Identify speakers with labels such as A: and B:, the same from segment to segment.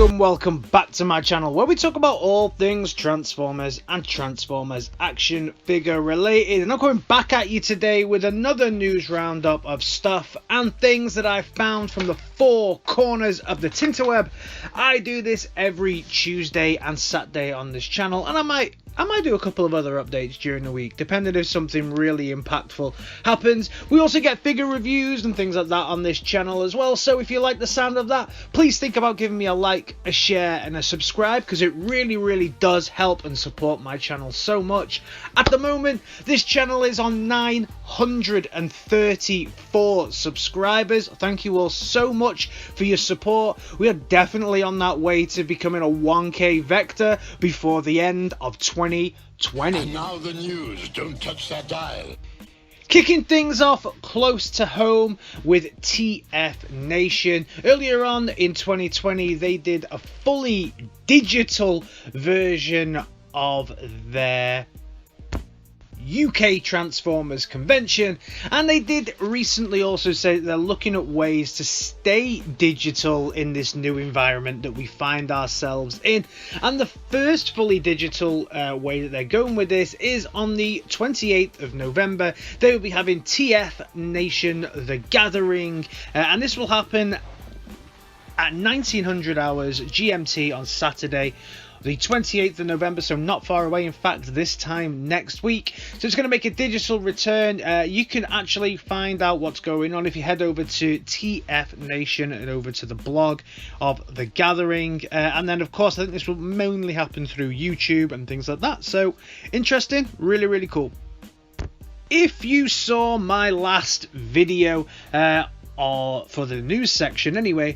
A: and welcome back to my channel where we talk about all things Transformers and Transformers action figure related, and I'm coming back at you today with another news roundup of stuff and things that I found from the four corners of the tinterweb. I do this every Tuesday and Saturday on this channel, and I might do a couple of other updates during the week, depending if something really impactful happens. We also get figure reviews and things like that on this channel as well, so if you like the sound of that, please think about giving me a like, a share and a subscribe, because it really does help and support my channel so much. At the moment, this channel is on 934 subscribers. Thank you all so much for your support. We are definitely on that way to becoming a 1K Vector before the end of 2020.
B: And now the news. Don't touch that dial.
A: Kicking things off close to home with TF Nation. Earlier on in 2020, they did a fully digital version of their UK Transformers convention, and they did recently also say that they're looking at ways to stay digital in this new environment that we find ourselves in. And the first fully digital way that they're going with this is on the 28th of November. They will be having TF Nation The Gathering, and this will happen at 1900 hours GMT on Saturday, the 28th of November, so not far away. In fact, this time next week. So it's going to make a digital return. You can actually find out what's going on if you head over to TF Nation and over to the blog of The Gathering. And then, of course, I think this will mainly happen through YouTube and things like that. So interesting, really cool. If you saw my last video, or for the news section anyway,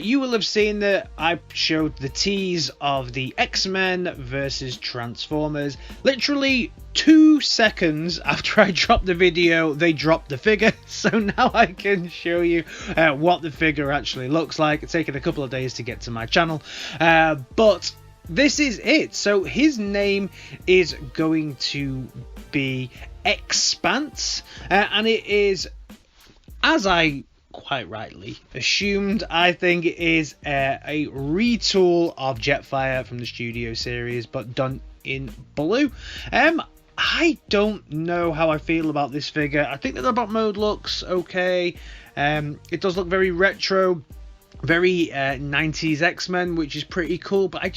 A: you will have seen that I showed the tease of the X-Men versus Transformers. Literally 2 seconds after I dropped the video, they dropped the figure, so now I can show you what the figure actually looks like. It's taken a couple of days to get to my channel, but this is it. So his name is going to be Expanse, and it is, as I quite rightly assumed, I think it is a retool of Jetfire from the Studio series, but done in blue. I don't know how I feel about this figure. I think that the bot mode looks okay. It does look very retro, very 90s X-Men, which is pretty cool, but I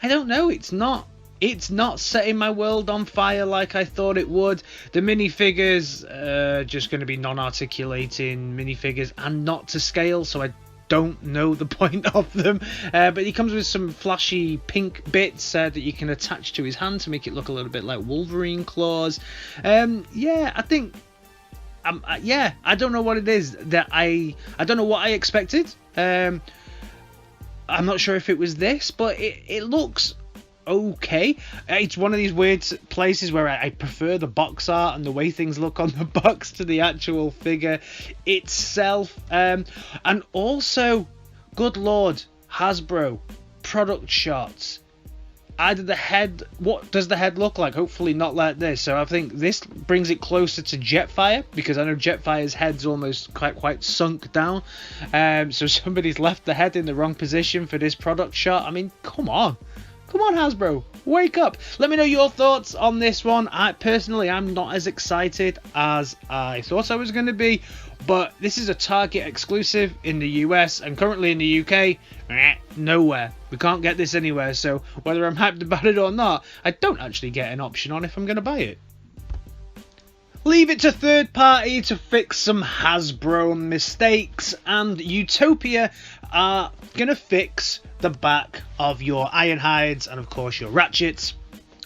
A: don't know. It's not setting my world on fire like I thought it would. The minifigures are just going to be non-articulating minifigures and not to scale, so I don't know the point of them. But he comes with some flashy pink bits that you can attach to his hand to make it look a little bit like Wolverine claws. Yeah, I think... yeah, I don't know what it is that I don't know what I expected. I'm not sure if it was this, but it looks okay. It's one of these weird places where I prefer the box art and the way things look on the box to the actual figure itself. And also, good lord, Hasbro product shots. Either the head, what does the head look like? Hopefully not like this. So I think this brings it closer to Jetfire, because I know Jetfire's head's almost quite sunk down. So somebody's left the head in the wrong position for this product shot. I mean, come on Hasbro, wake up. Let me know your thoughts on this one. I'm not as excited as I thought I was going to be, but this is a Target exclusive in the US, and currently in the UK, nowhere. We can't get this anywhere, so whether I'm hyped about it or not, I don't actually get an option on if I'm going to buy it. Leave it to third party to fix some Hasbro mistakes, and Utopia are going to fix the back of your Ironhides and of course your Ratchets,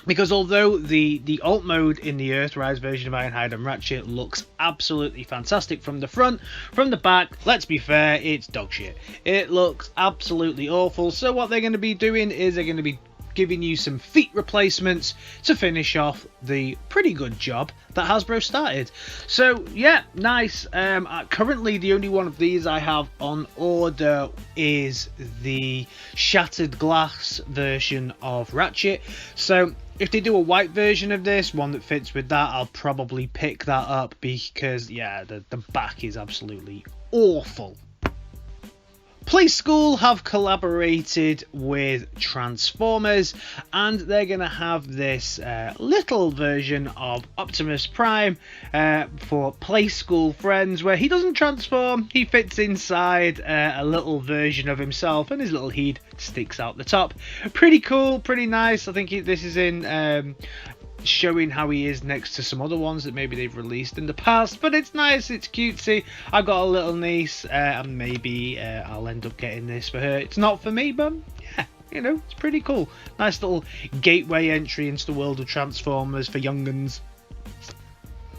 A: because although the alt mode in the Earthrise version of Ironhide and Ratchet looks absolutely fantastic from the front, from the back, let's be fair, it's dog shit. It looks absolutely awful. So what they're going to be doing is they're going to be giving you some feet replacements to finish off the pretty good job that Hasbro started. So yeah, nice. Currently the only one of these I have on order is the shattered glass version of Ratchet. So if they do a white version of this, one that fits with that, I'll probably pick that up, because yeah, the back is absolutely awful. Playskool have collaborated with Transformers, and they're going to have this little version of Optimus Prime for Playskool friends, where he doesn't transform, he fits inside a little version of himself, and his little head sticks out the top. Pretty cool, pretty nice. I think this is in showing how he is next to some other ones that maybe they've released in the past, but it's nice, it's cutesy. I've got a little niece, and maybe I'll end up getting this for her. It's not for me, but yeah, you know, it's pretty cool. Nice little gateway entry into the world of Transformers for younguns.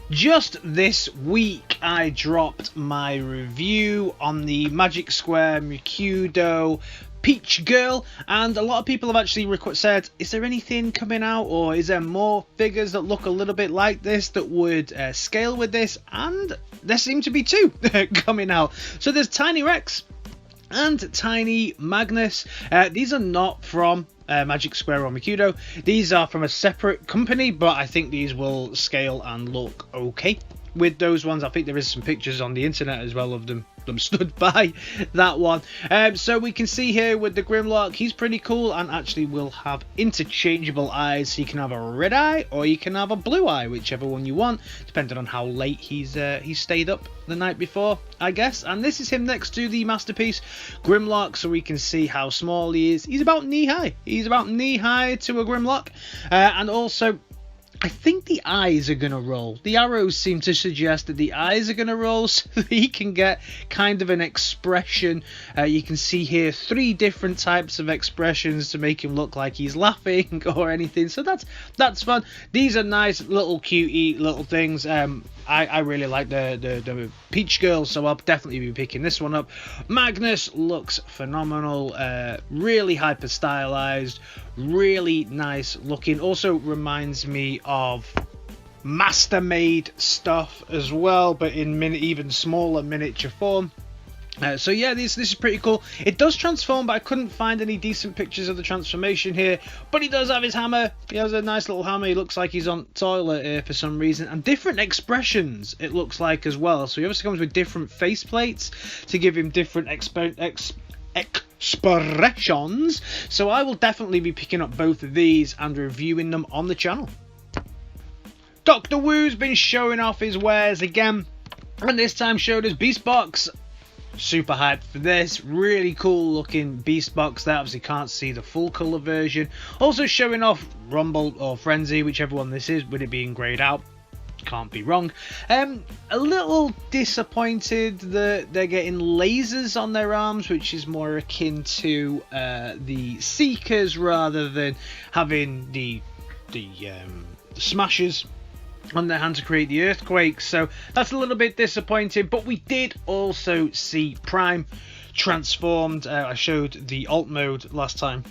A: Just this week, I dropped my review on the Magic Square Mercudo Peach Girl, and a lot of people have actually said, is there anything coming out, or is there more figures that look a little bit like this that would scale with this? And there seem to be two coming out. So there's Tiny Rex and Tiny Magnus. These are not from Magic Square or Mercudo. These are from a separate company, but I think these will scale and look okay with those ones. I think there is some pictures on the internet as well of them stood by that one. So we can see here with the Grimlock, he's pretty cool, and actually will have interchangeable eyes, so you can have a red eye or you can have a blue eye, whichever one you want, depending on how late he's stayed up the night before, I guess. And this is him next to the masterpiece Grimlock, so we can see how small he is. He's about knee high. He's about knee high to a Grimlock. And also, I think the eyes are going to roll. The arrows seem to suggest that the eyes are going to roll, so that he can get kind of an expression. You can see here 3 different types of expressions to make him look like he's laughing or anything. So that's fun. These are nice little cutie little things. I really like the Peach Girl, so I'll definitely be picking this one up. Magnus looks phenomenal, really hyper stylized, really nice looking. Also reminds me of Master Made stuff as well, but in even smaller miniature form. So yeah, this is pretty cool. It does transform, but I couldn't find any decent pictures of the transformation here. But he does have his hammer. He has a nice little hammer. He looks like he's on toilet here for some reason. And different expressions, it looks like, as well. So he obviously comes with different face plates to give him different expressions. So I will definitely be picking up both of these and reviewing them on the channel. Dr. Wu's been showing off his wares again, and this time showed us BEASTBOX. Super hyped for this. Really cool looking BEASTBOX there. Obviously can't see the full colour version. Also showing off Rumble or Frenzy, whichever one this is, with it being greyed out. Can't be wrong. A little disappointed that they're getting lasers on their arms, which is more akin to the Seekers rather than having the Smashers on their hand to create the earthquakes. So that's a little bit disappointing, but we did also see Prime transformed. I showed the alt mode last time,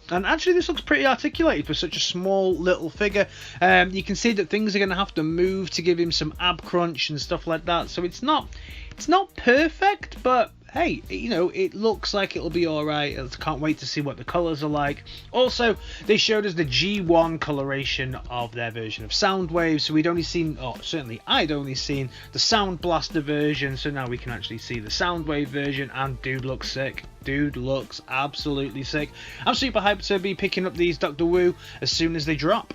A: and actually this looks pretty articulated for such a small little figure. You can see that things are going to have to move to give him some ab crunch and stuff like that, so it's not perfect, but hey, you know, it looks like it'll be alright. I can't wait to see what the colours are like. Also, they showed us the G1 coloration of their version of SOUNDWAVE, so we'd only seen, or certainly I'd only seen, the Sound Blaster version, so now we can actually see the SOUNDWAVE version, and dude looks sick. Dude looks absolutely sick. I'm super hyped to be picking up these Dr. Wu as soon as they drop.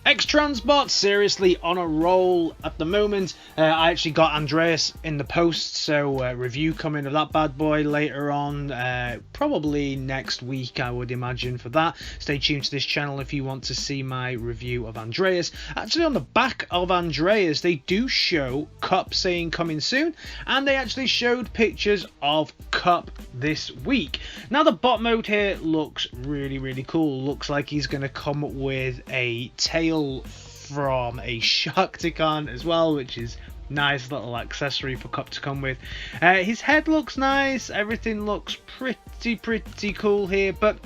A: X-Transbots seriously on a roll at the moment. I actually got Andreas in the post, so review coming of that bad boy later on, probably next week I would imagine for that. Stay tuned to this channel if you want to see my review of Andreas. Actually, on the back of Andreas they do show Kup saying coming soon, and they actually showed pictures of Kup this week. Now the bot mode here looks really cool. Looks like he's going to come with a tail from a Sharkticon as well, which is nice little accessory for Kup to come with. His head looks nice, everything looks pretty cool here, but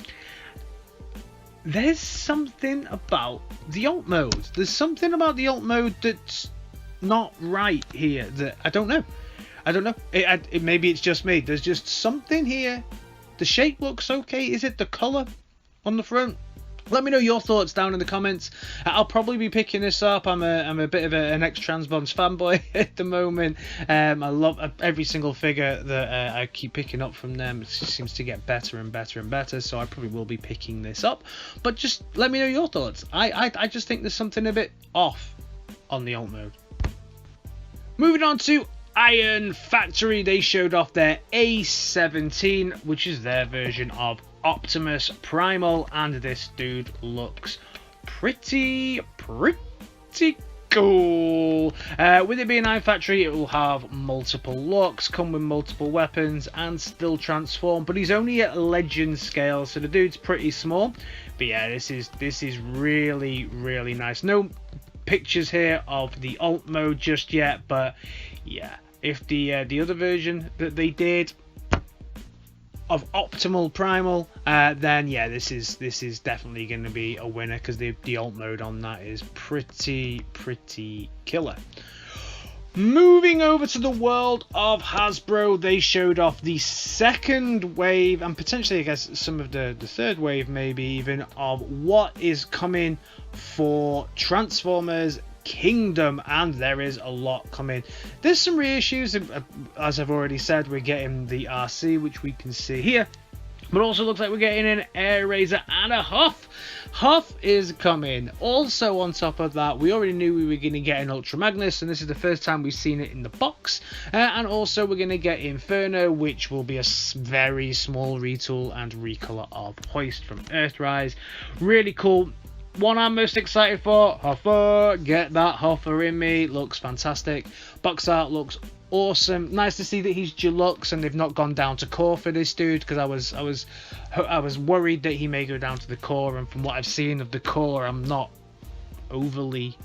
A: there's something about the alt mode. There's something about the alt mode that's not right here that I don't know. Maybe it's just me. There's just something here. The shape looks okay. Is it the colour on the front? Let me know your thoughts down in the comments. I'll probably be picking this up. I'm a bit of an X-Transbots fanboy at the moment. I love every single figure that I keep picking up from them. It just seems to get better and better and better. So I probably will be picking this up. But just let me know your thoughts. I just think there's something a bit off on the alt mode. Moving on to Iron Factory. They showed off their A17, which is their version of Optimus Primal, and this dude looks pretty cool. With it being Iron Factory, it will have multiple looks, come with multiple weapons, and still transform. But he's only at legend scale, so the dude's pretty small. But yeah, this is really nice. No pictures here of the alt mode just yet, but yeah, if the other version that they did of Optimal Primal, then yeah, this is definitely going to be a winner, because the alt mode on that is pretty killer. Moving over to the world of Hasbro, they showed off the second wave, and potentially I guess some of the third wave maybe even, of what is coming for Transformers Kingdom, and there is a lot coming. There's some reissues, as I've already said. We're getting the ARCEE, which we can see here, but also looks like we're getting an Air Razor and a Huff. Huff is coming. Also on top of that, we already knew we were going to get an Ultra Magnus, and this is the first time we've seen it in the box. And also we're going to get Inferno, which will be a very small retool and recolor of Hoist from Earthrise. Really cool. One I'm most excited for, HUFFER. Get that HUFFER in me. Looks fantastic. Box art looks awesome. Nice to see that he's deluxe and they've not gone down to core for this dude, because I was worried that he may go down to the core, and from what I've seen of the core, I'm not overly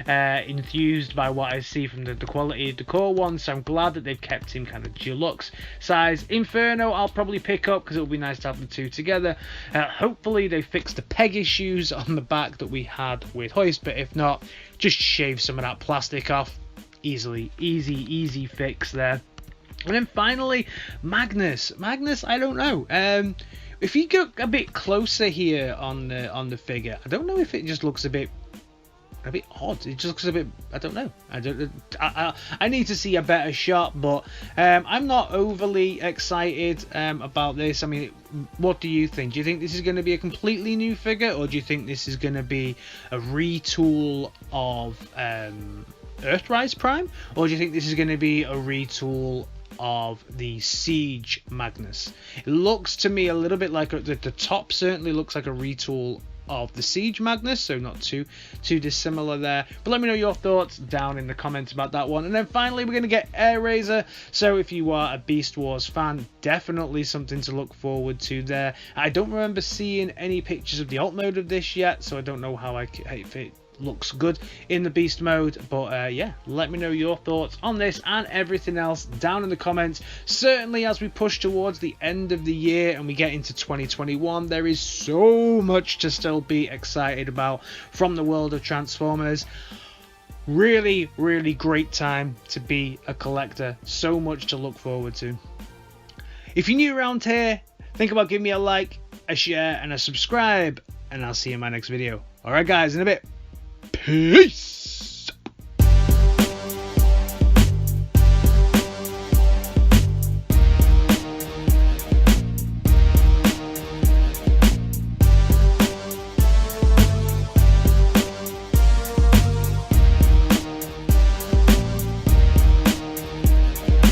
A: enthused by what I see from the quality of the core one, so I'm glad that they've kept him kind of deluxe size. Inferno I'll probably pick up, because it will be nice to have the two together. Hopefully they fix the peg issues on the back that we had with Hoist, but if not, just shave some of that plastic off. Easy fix there. And then finally, Magnus, I don't know. If you go a bit closer here on the figure, I don't know if it just looks a bit odd. It just looks a bit, I don't know. I need to see a better shot, but I'm not overly excited about this. I mean, what do you think? Do you think this is going to be a completely new figure, or do you think this is going to be a retool of Earthrise Prime, or do you think this is going to be a retool of the Siege Magnus? It looks to me a little bit like the top certainly looks like a retool of the Siege Magnus, so not too dissimilar there. But let me know your thoughts down in the comments about that one. And then finally, we're going to get Air Razor. So if you are a Beast Wars fan, definitely something to look forward to there. I don't remember seeing any pictures of the alt mode of this yet, so I don't know how if it looks good in the beast mode, but yeah, let me know your thoughts on this and everything else down in the comments. Certainly as we push towards the end of the year and we get into 2021, there is so much to still be excited about from the world of Transformers. Really great time to be a collector. So much to look forward to. If you're new around here, think about giving me a like, a share and a subscribe, and I'll see you in my next video. Alright guys, in a bit. Peace!